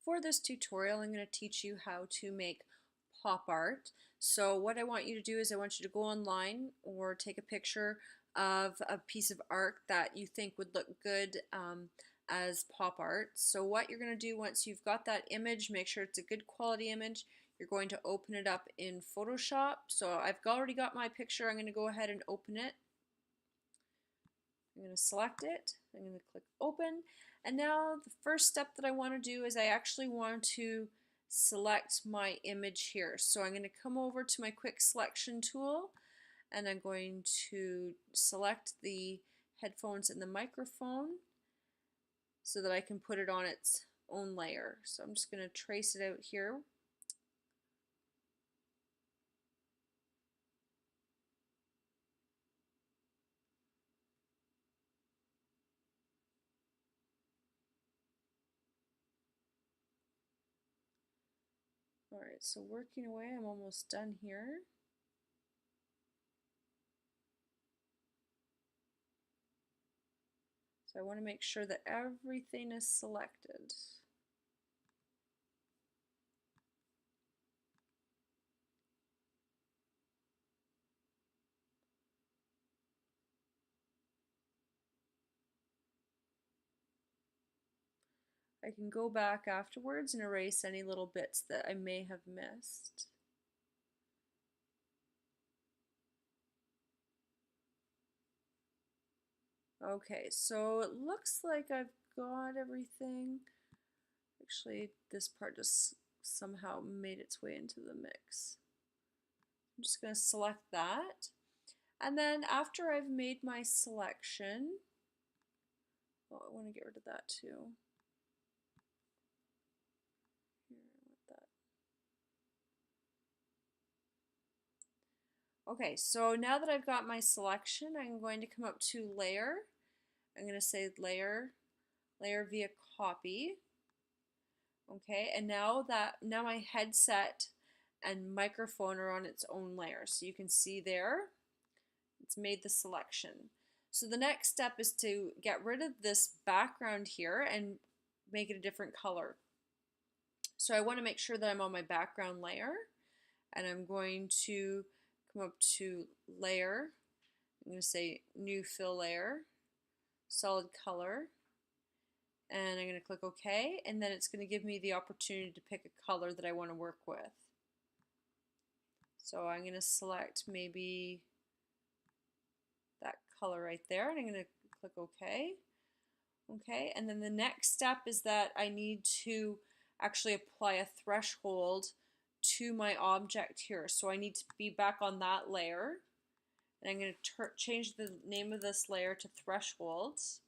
For this tutorial, I'm going to teach you how to make pop art. So what I want you to do is I want you to go online or take a picture of a piece of art that you think would look good as pop art. So what you're going to do once you've got that image, make sure it's a good quality image. You're going to open it up in Photoshop. So I've already got my picture. I'm going to go ahead and open it. I'm going to select it. I'm going to click open. And now the first step that I want to do is I actually want to select my image here. So I'm going to come over to my quick selection tool and I'm going to select the headphones and the microphone so that I can put it on its own layer. So I'm just going to trace it out here. Alright, so working away, I'm almost done here. So I want to make sure that everything is selected. I can go back afterwards and erase any little bits that I may have missed. Okay, so it looks like I've got everything. Actually, this part just somehow made its way into the mix. I'm just going to select that. And then after I've made my selection, oh, I want to get rid of that too. Here, I want that. Okay, so now that I've got my selection, I'm going to come up to Layer. I'm going to say Layer, Layer via Copy. Okay, and now my headset and microphone are on its own layer. So you can see there, it's made the selection. So the next step is to get rid of this background here and make it a different color. So I want to make sure that I'm on my background layer, and I'm going to come up to Layer. I'm going to say New Fill Layer, Solid Color, and I'm going to click OK, and then it's going to give me the opportunity to pick a color that I want to work with. So I'm going to select maybe that color right there, and I'm going to click OK. Okay, and then the next step is that I need to actually apply a threshold to my object here. So I need to be back on that layer, and I'm going to change the name of this layer to thresholds.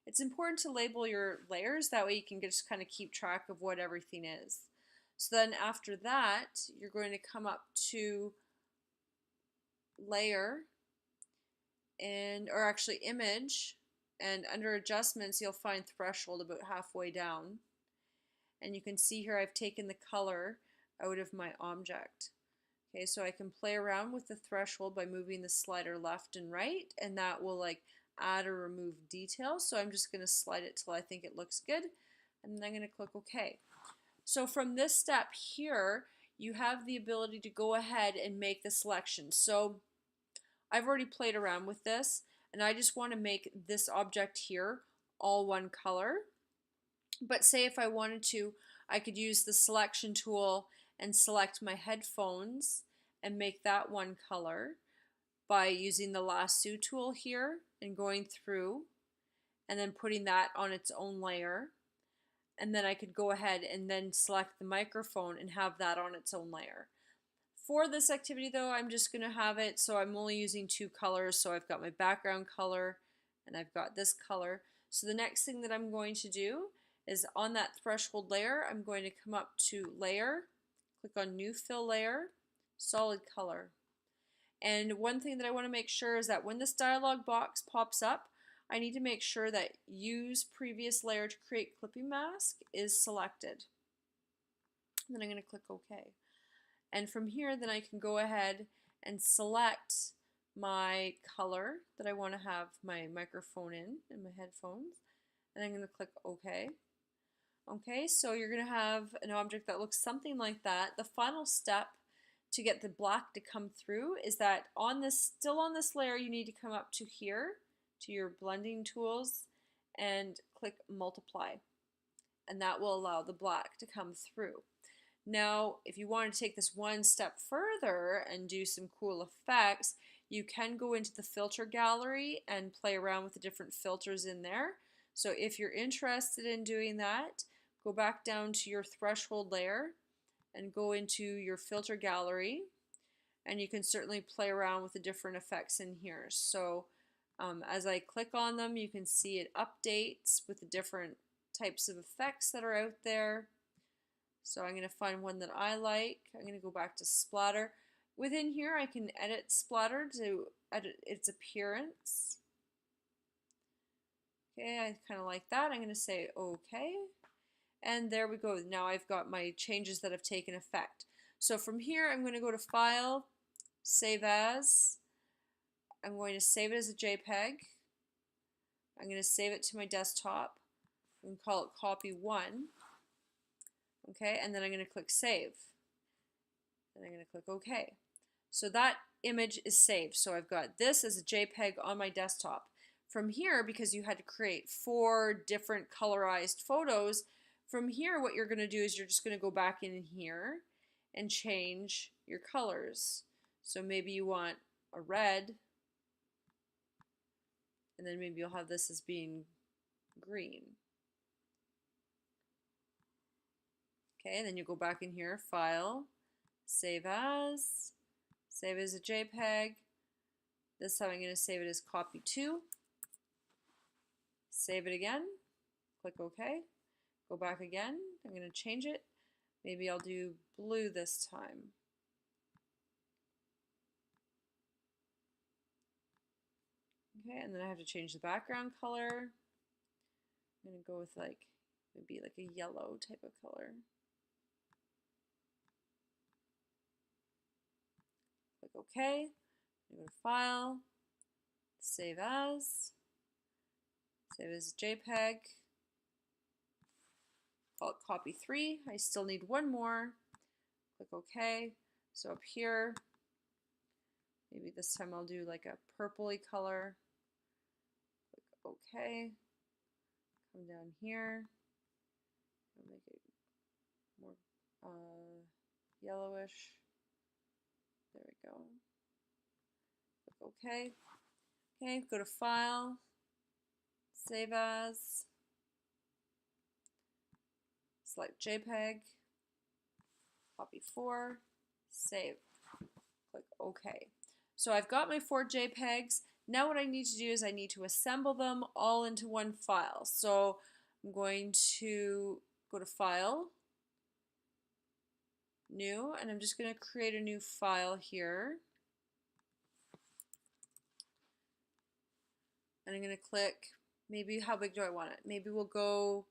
It's important to label your layers, that way you can just kind of keep track of what everything is. So then after that, you're going to come up to Layer, or actually Image, and under Adjustments you'll find Threshold about halfway down. And you can see here I've taken the color out of my object. Okay, so I can play around with the threshold by moving the slider left and right, and that will like add or remove details. So I'm just going to slide it till I think it looks good, and then I'm going to click OK. So from this step here, you have the ability to go ahead and make the selection. So I've already played around with this, and I just want to make this object here all one color. But say if I wanted to, I could use the selection tool and select my headphones and make that one color by using the lasso tool here and going through and then putting that on its own layer. And then I could go ahead and then select the microphone and have that on its own layer. For this activity though, I'm just going to have it so I'm only using two colors. So I've got my background color and I've got this color. So the next thing that I'm going to do is on that threshold layer, I'm going to come up to Layer, click on New Fill Layer, Solid Color. And one thing that I want to make sure is that when this dialog box pops up, I need to make sure that Use Previous Layer to Create Clipping Mask is selected. And then I'm going to click OK. And from here, then I can go ahead and select my color that I want to have my microphone in and my headphones. And I'm going to click OK. Okay, so you're going to have an object that looks something like that. The final step to get the black to come through is that still on this layer, you need to come up to here, to your blending tools, and click multiply. And that will allow the black to come through. Now, if you want to take this one step further and do some cool effects, you can go into the filter gallery and play around with the different filters in there. So if you're interested in doing that, go back down to your threshold layer and go into your filter gallery, and you can certainly play around with the different effects in here. So as I click on them, you can see it updates with the different types of effects that are out there. So I'm going to find one that I like. I'm going to go back to splatter. Within here I can edit splatter to edit its appearance. Okay, I kind of like that. I'm going to say OK. And there we go. Now I've got my changes that have taken effect. So from here I'm going to go to File, Save As. I'm going to save it as a JPEG. I'm going to save it to my desktop and call it Copy 1. Okay, and then I'm going to click Save. And I'm going to click OK. So that image is saved. So I've got this as a JPEG on my desktop. From here, because you had to create 4 different colorized photos, from here what you're going to do is you're just going to go back in here and change your colors. So maybe you want a red, and then maybe you'll have this as being green. Okay, and then you go back in here, File, Save As, save it as a JPEG. This time I'm going to save it as Copy 2. Save it again, click OK, go back again. I'm going to change it. Maybe I'll do blue this time. Okay, and then I have to change the background color. I'm going to go with maybe like a yellow type of color. Click OK. Go to File, Save As, save as JPEG, call it Copy 3. I still need one more. Click OK. So up here, maybe this time I'll do like a purpley color. Click OK. Come down here. I'll make it more yellowish. There we go. Click OK. Okay, go to File, Save As, select JPEG, Copy 4, Save. Click OK. So I've got my 4 JPEGs. Now what I need to do is I need to assemble them all into one file. So I'm going to go to File, New, and I'm just going to create a new file here. And I'm going to click, maybe how big do I want it? Maybe we'll go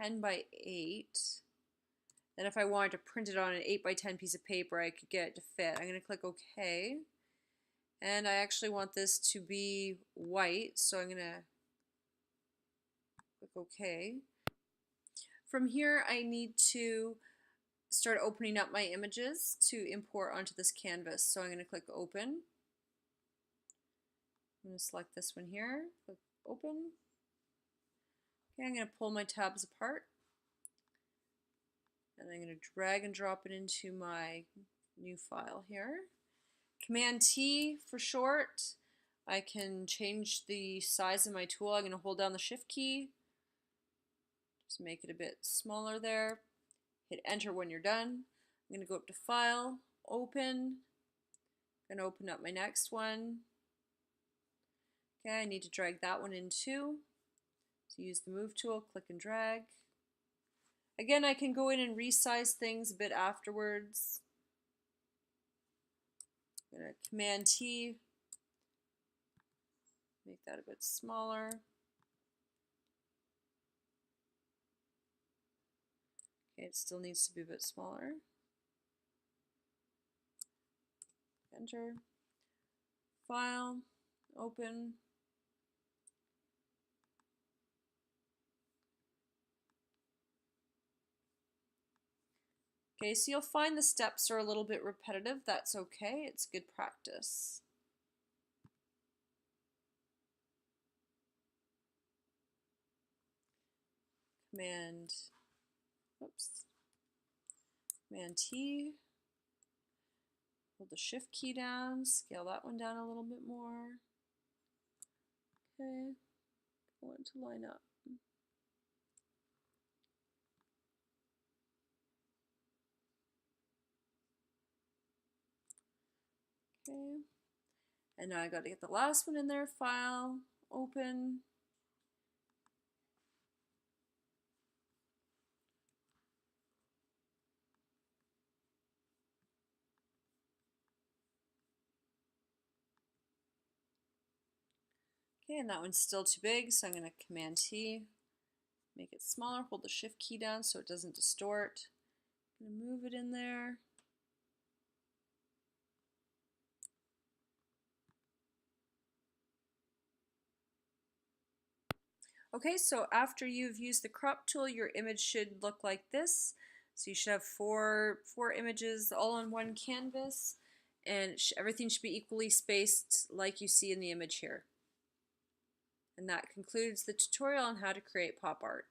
10 by 8. Then if I wanted to print it on an 8 by 10 piece of paper, I could get it to fit. I'm going to click OK. And I actually want this to be white, so I'm going to click OK. From here, I need to start opening up my images to import onto this canvas. So I'm going to click Open. I'm going to select this one here, click Open. Okay, I'm going to pull my tabs apart. And I'm going to drag and drop it into my new file here. Command T for short. I can change the size of my tool. I'm going to hold down the Shift key. Just make it a bit smaller there. Hit Enter when you're done. I'm going to go up to File, Open. I'm going to open up my next one. Okay, I need to drag that one in too. So use the Move tool, click and drag. Again, I can go in and resize things a bit afterwards. I'm going to Command T, make that a bit smaller. Okay, it still needs to be a bit smaller. Enter. File, Open. Okay, so you'll find the steps are a little bit repetitive. That's okay, it's good practice. Command, oops, Command T, hold the Shift key down, scale that one down a little bit more. Okay, I want it to line up. Okay, and now I got to get the last one in there, File, Open. Okay, and that one's still too big, so I'm going to Command T, make it smaller, hold the Shift key down so it doesn't distort. I'm going to move it in there. Okay, so after you've used the crop tool, your image should look like this. So you should have four images all on one canvas, and everything should be equally spaced like you see in the image here. And that concludes the tutorial on how to create pop art.